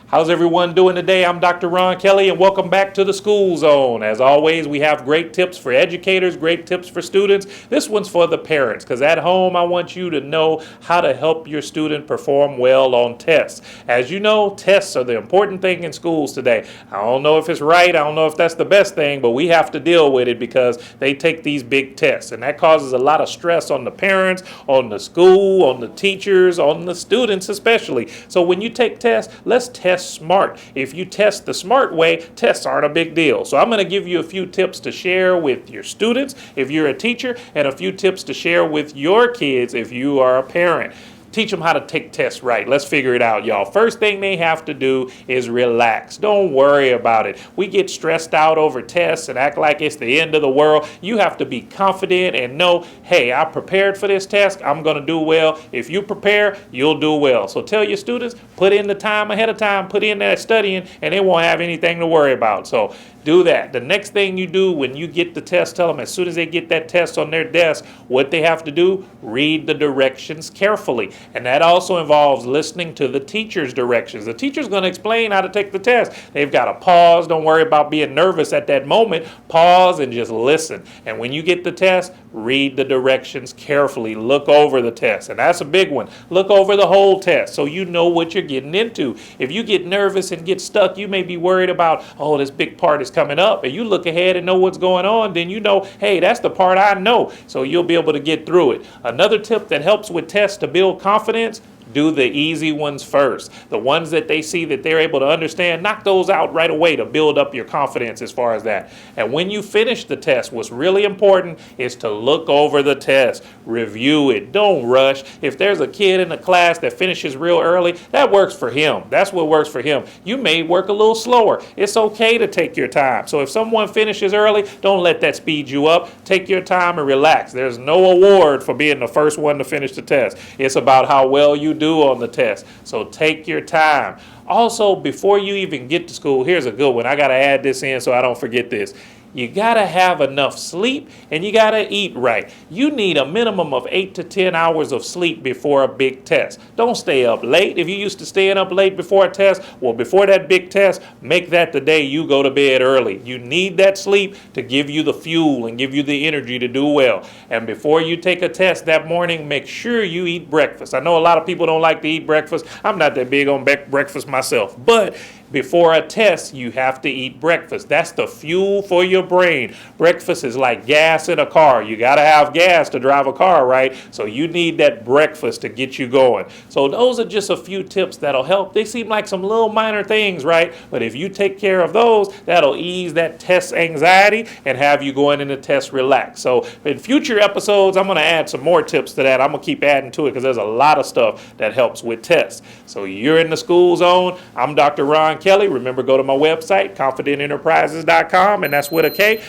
How's everyone doing today? I'm Dr. Ron Kelly, and welcome back to the School Zone. As always, we have great tips for educators, great tips for students. This one's for the parents, because at home, I want you to know how to help your student perform well on tests. As you know, tests are the important thing in schools today. I don't know if it's right, I don't know if that's the best thing, but we have to deal with it because they take these big tests, and that causes a lot of stress on the parents, on the school, on the teachers, on the students especially. So when you take tests, let's test smart. If you test the smart way, tests aren't a big deal. So I'm going to give you a few tips to share with your students if you're a teacher, and a few tips to share with your kids if you are a parent. Teach them how to take tests right. Let's figure it out, y'all. First thing they have to do is relax. Don't worry about it. We get stressed out over tests and act like it's the end of the world. You have to be confident and know, hey, I prepared for this test. I'm going to do well. If you prepare, you'll do well. So tell your students, put in the time ahead of time, put in that studying, and they won't have anything to worry about. So do that. The next thing you do when you get the test, tell them as soon as they get that test on their desk, what they have to do, read the directions carefully. And that also involves listening to the teacher's directions. The teacher's going to explain how to take the test. They've got to pause. Don't worry about being nervous at that moment. Pause and just listen. And when you get the test, read the directions carefully. Look over the test. And that's a big one. Look over the whole test so you know what you're getting into. If you get nervous and get stuck, you may be worried about, oh, this big part is coming up, and you look ahead and know what's going on, then you know, hey, that's the part I know. So you'll be able to get through it. Another tip that helps with tests to build confidence: do the easy ones first. The ones that they see that they're able to understand, knock those out right away to build up your confidence as far as that. And when you finish the test, what's really important is to look over the test, review it. Don't rush. If there's a kid in the class that finishes real early, that works for him. That's what works for him. You may work a little slower. It's okay to take your time. So if someone finishes early, don't let that speed you up. Take your time and relax. There's no award for being the first one to finish the test. It's about how well you do on the test. So take your time. Also, before you even get to school, here's a good one. I got to add this in so I don't forget this. You got to have enough sleep, and you got to eat right. You need a minimum of 8 to 10 hours of sleep before a big test. Don't stay up late. If you used to staying up late before a test, well, before that big test, make that the day you go to bed early. You need that sleep to give you the fuel and give you the energy to do well. And before you take a test that morning, make sure you eat breakfast. I know a lot of people don't like to eat breakfast. I'm not that big on breakfast myself, but before a test, you have to eat breakfast. That's the fuel for your brain. Breakfast is like gas in a car. You got to have gas to drive a car, right? So you need that breakfast to get you going. So those are just a few tips that'll help. They seem like some little minor things, right? But if you take care of those, that'll ease that test anxiety and have you going into test relaxed. So in future episodes, I'm going to add some more tips to that. I'm going to keep adding to it because there's a lot of stuff that helps with tests. So you're in the School Zone. I'm Dr. Ron Kelly. Remember, go to my website, confidententerprises.com, and that's with a K.